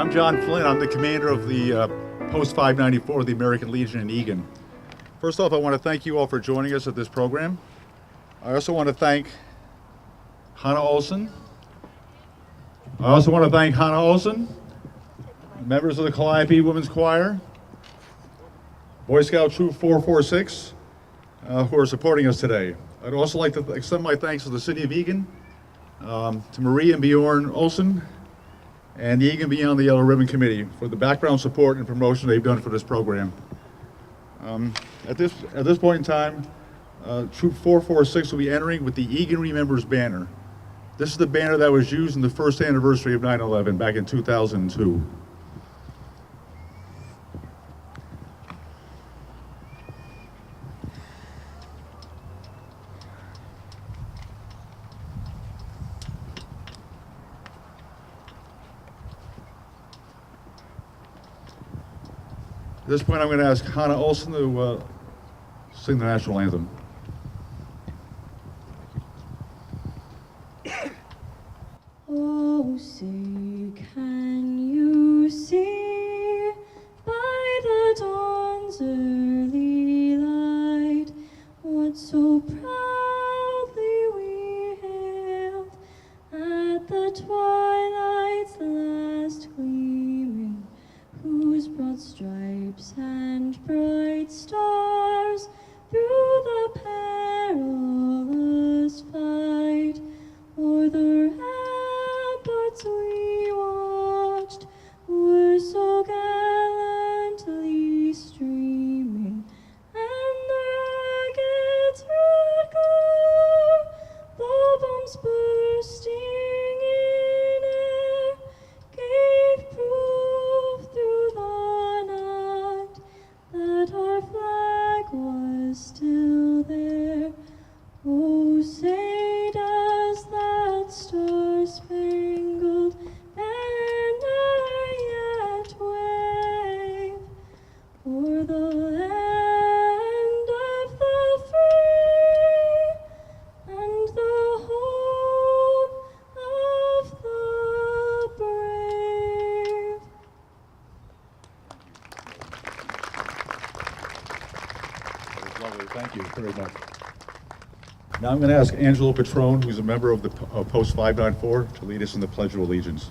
I'm John Flynn. I'm the commander of the Post 594 of the American Legion in Eagan. First off, I want to thank you all for joining us at this program. I also want to thank Hannah Olson. Members of the Calliope Women's Choir, Boy Scout Troop 446, who are supporting us today. I'd also like to extend my thanks to the City of Eagan, to Marie and Bjorn Olson, and the Eagan Beyond the Yellow Ribbon Committee for the background support and promotion they've done for this program. At this point in time, Troop 446 will be entering with the Eagan Remembers banner. This is the banner that was used in the first anniversary of 9/11 back in 2002. At this point, I'm going to ask Hannah Olson to sing the national anthem. Oh, say, can you see by the dawn's early light what so proudly we hailed at the twilight's last gleaming, whose broad stripes and bright stars through the perilous fight o'er the ramparts we watched were so gallantly streaming, and the rocket's red glow, the bombs bursting in air, gave proof through the night that our flag was still there. Oh, say does that star-spangled banner yet wave o'er the land of the free and the home of the brave? That was lovely. Thank you very much. Now I'm going to ask Angelo Petrone, who's a member of the Post 594, to lead us in the Pledge of Allegiance.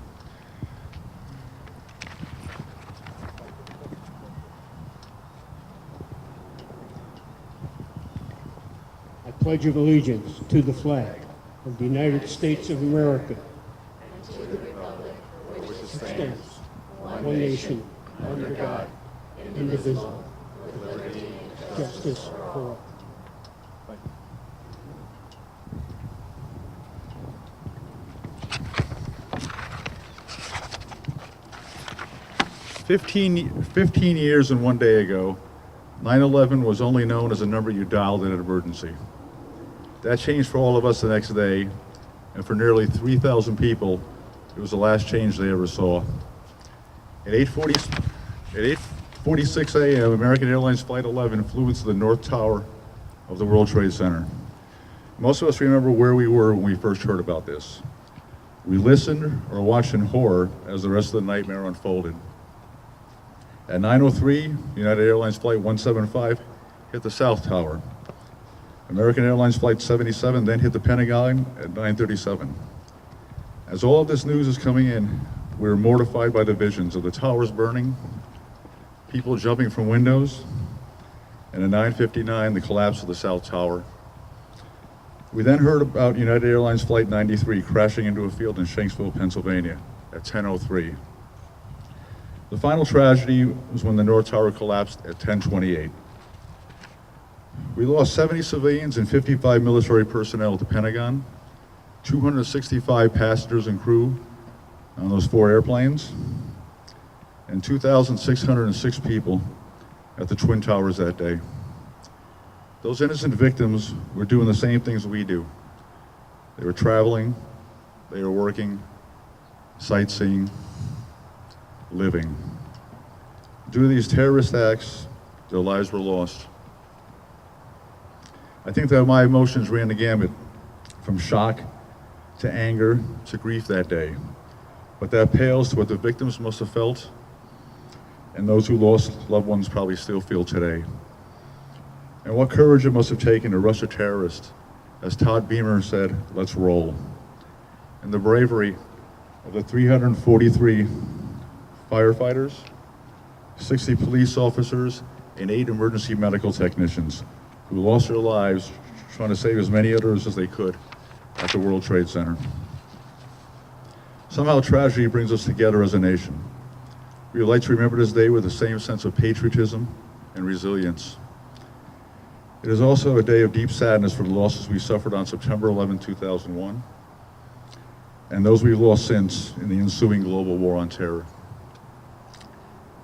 I pledge of allegiance to the flag of the United States of America, and to the republic for which it stands one one nation, under God, indivisible, with liberty and justice for all. 15 years and 1 day ago, 9/11 was only known as a number you dialed in an emergency. That changed for all of us the next day, and for nearly 3,000 people, it was the last change they ever saw. At 8:46 a.m., American Airlines Flight 11 flew into the North Tower of the World Trade Center. Most of us remember where we were when we first heard about this. We listened or watched in horror as the rest of the nightmare unfolded. At 9:03, United Airlines Flight 175 hit the South Tower. American Airlines Flight 77 then hit the Pentagon at 9:37. As all of this news is coming in, we were mortified by the visions of the towers burning, people jumping from windows, and at 9:59, the collapse of the South Tower. We then heard about United Airlines Flight 93 crashing into a field in Shanksville, Pennsylvania at 10:03. The final tragedy was when the North Tower collapsed at 10:28. We lost 70 civilians and 55 military personnel at the Pentagon, 265 passengers and crew on those 4 airplanes, and 2,606 people at the Twin Towers that day. Those innocent victims were doing the same things we do. They were traveling, they were working, sightseeing, living. Due to these terrorist acts, their lives were lost. I think that my emotions ran the gamut from shock to anger to grief that day. but that pales to what the victims must have felt, and those who lost loved ones probably still feel today. And what courage it must have taken to rush a terrorist, as Todd Beamer said, "Let's roll." And the bravery of the 343 firefighters, 60 police officers, and 8 emergency medical technicians who lost their lives trying to save as many others as they could at the World Trade Center. Somehow tragedy brings us together as a nation. We would like to remember this day with the same sense of patriotism and resilience. It is also a day of deep sadness for the losses we suffered on September 11, 2001, and those we've lost since in the ensuing global war on terror.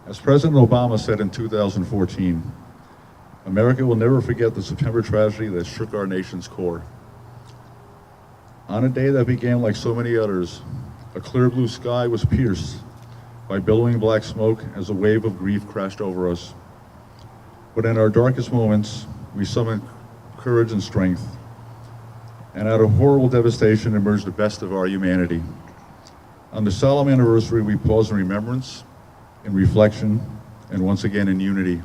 As President Obama said in 2014, America will never forget the September tragedy that shook our nation's core. On a day that began like so many others, a clear blue sky was pierced by billowing black smoke as a wave of grief crashed over us. But in our darkest moments, we summoned courage and strength, and out of horrible devastation emerged the best of our humanity. On the solemn anniversary, we pause in remembrance, in reflection, and once again in unity.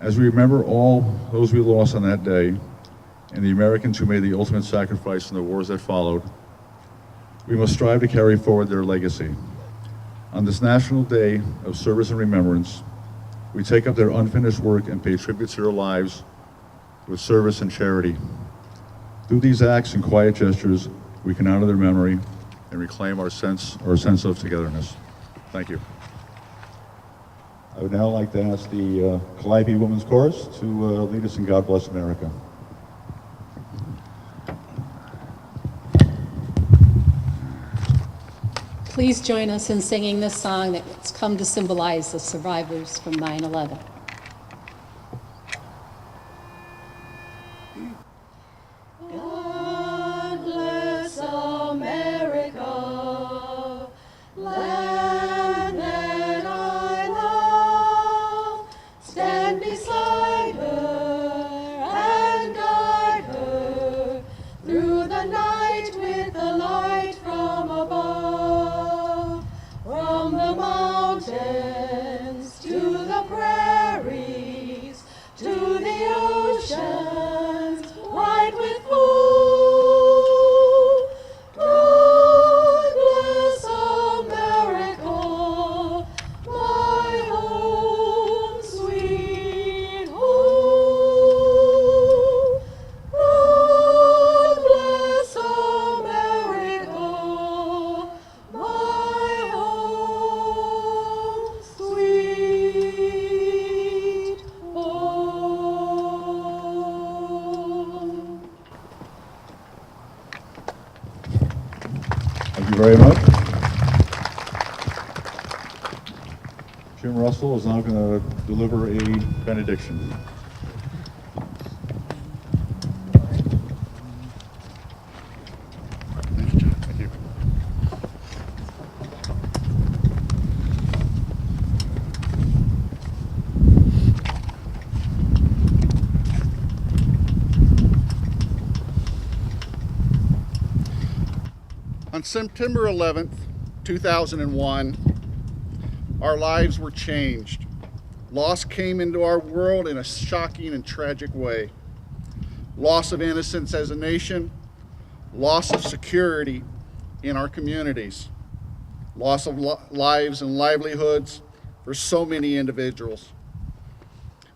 As we remember all those we lost on that day, and the Americans who made the ultimate sacrifice in the wars that followed, we must strive to carry forward their legacy. On this National Day of Service and Remembrance, we take up their unfinished work and pay tribute to their lives with service and charity. Through these acts and quiet gestures, we can honor their memory and reclaim our sense of togetherness. Thank you. I would now like to ask the Calliope Women's Chorus to lead us in God Bless America. Please join us in singing this song that's come to symbolize the survivors from 9/11. God bless America, land that I love. Stand beside her and guide her through the night with the light from above. From the mountains to the prairies, to the oceans white with blue. God bless America, my home sweet home. God bless America, my home sweet home. Thank you very much. Jim Russell is now going to deliver a benediction. Thank you. On September 11th, 2001, our lives were changed. Loss came into our world in a shocking and tragic way. Loss of innocence as a nation, loss of security in our communities, loss of lives and livelihoods for so many individuals.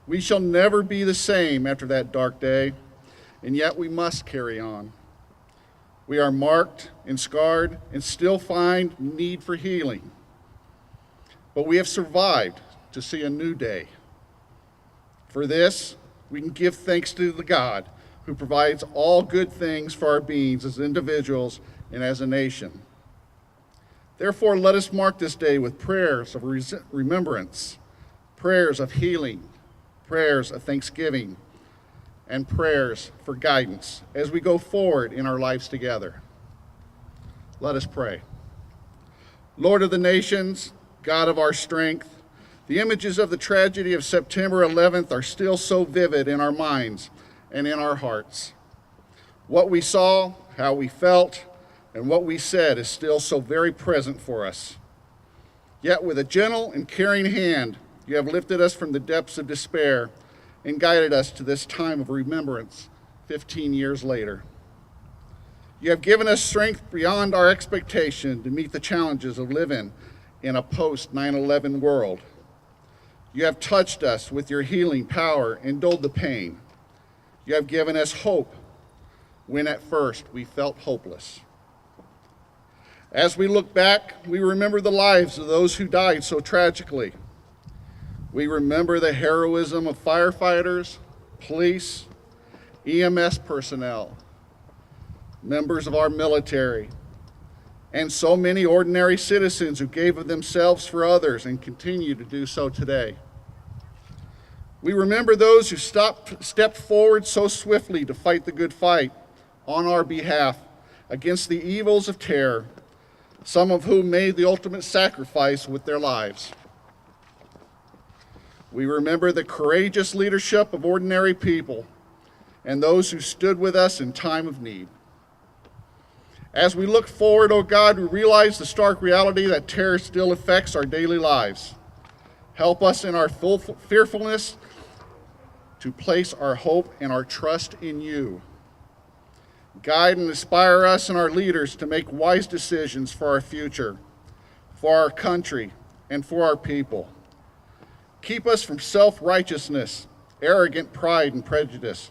We shall never be the same after that dark day, and yet we must carry on. We are marked and scarred and still find need for healing. But we have survived to see a new day. For this, we can give thanks to the God who provides all good things for our beings as individuals and as a nation. Therefore, let us mark this day with prayers of remembrance, prayers of healing, prayers of thanksgiving, and prayers for guidance as we go forward in our lives together. Let us pray. Lord of the nations, God of our strength, the images of the tragedy of September 11th are still so vivid in our minds and in our hearts. What we saw, how we felt, and what we said is still so very present for us. Yet with a gentle and caring hand, you have lifted us from the depths of despair and guided us to this time of remembrance 15 years later. You have given us strength beyond our expectation to meet the challenges of living in a post-9/11 world. You have touched us with your healing power and dulled the pain. You have given us hope when at first we felt hopeless. As we look back, we remember the lives of those who died so tragically. We remember the heroism of firefighters, police, EMS personnel, members of our military, and so many ordinary citizens who gave of themselves for others and continue to do so today. We remember those who stepped forward so swiftly to fight the good fight on our behalf against the evils of terror, some of whom made the ultimate sacrifice with their lives. We remember the courageous leadership of ordinary people and those who stood with us in time of need. As we look forward, oh God, we realize the stark reality that terror still affects our daily lives. Help us in our full fearfulness to place our hope and our trust in you. Guide and inspire us and our leaders to make wise decisions for our future, for our country, and for our people. Keep us from self-righteousness, arrogant pride, and prejudice.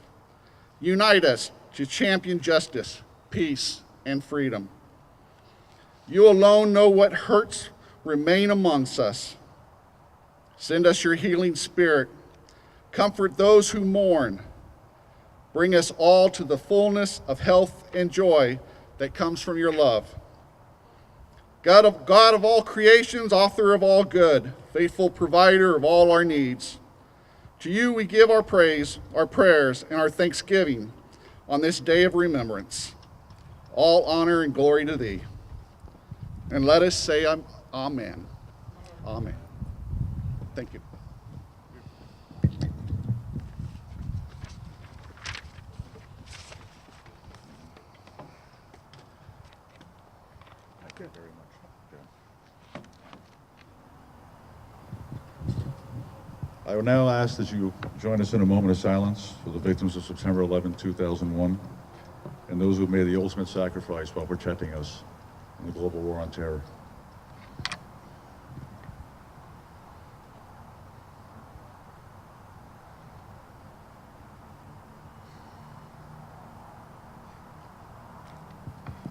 Unite us to champion justice, peace, and freedom. You alone know what hurts remain amongst us. Send us your healing spirit. Comfort those who mourn. Bring us all to the fullness of health and joy that comes from your love. God of all creations, author of all good, faithful provider of all our needs. To you we give our praise, our prayers, and our thanksgiving on this day of remembrance. All honor and glory to thee. And let us say amen. Amen. Thank you. Thank you very much. I will now ask that you join us in a moment of silence for the victims of September 11, 2001, and those who made the ultimate sacrifice while protecting us in the global war on terror.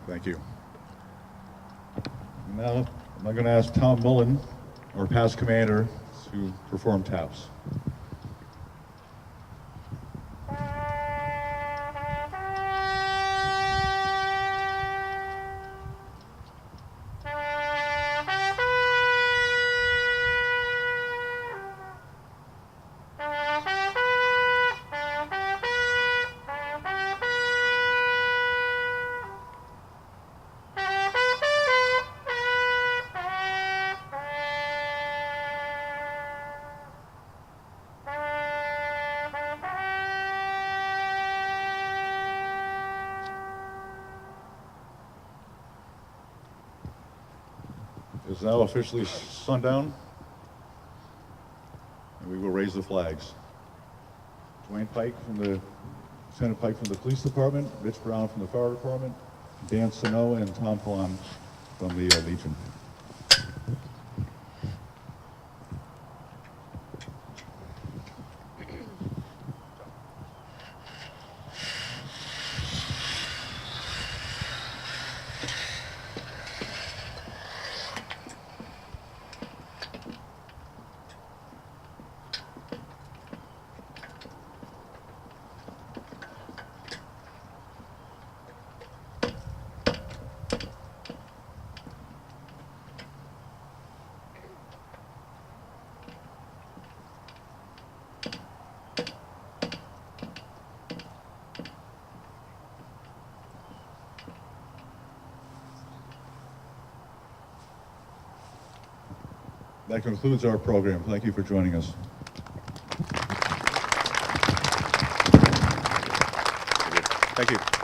Thank you. Now, I'm going to ask Tom Mullen, our past commander, to perform taps. It is now officially sundown, and we will raise the flags. Lieutenant Pike from the police department, Rich Brown from the fire department, Dan Sano and Tom Pallon from the Legion. That concludes our program. Thank you for joining us. Thank you.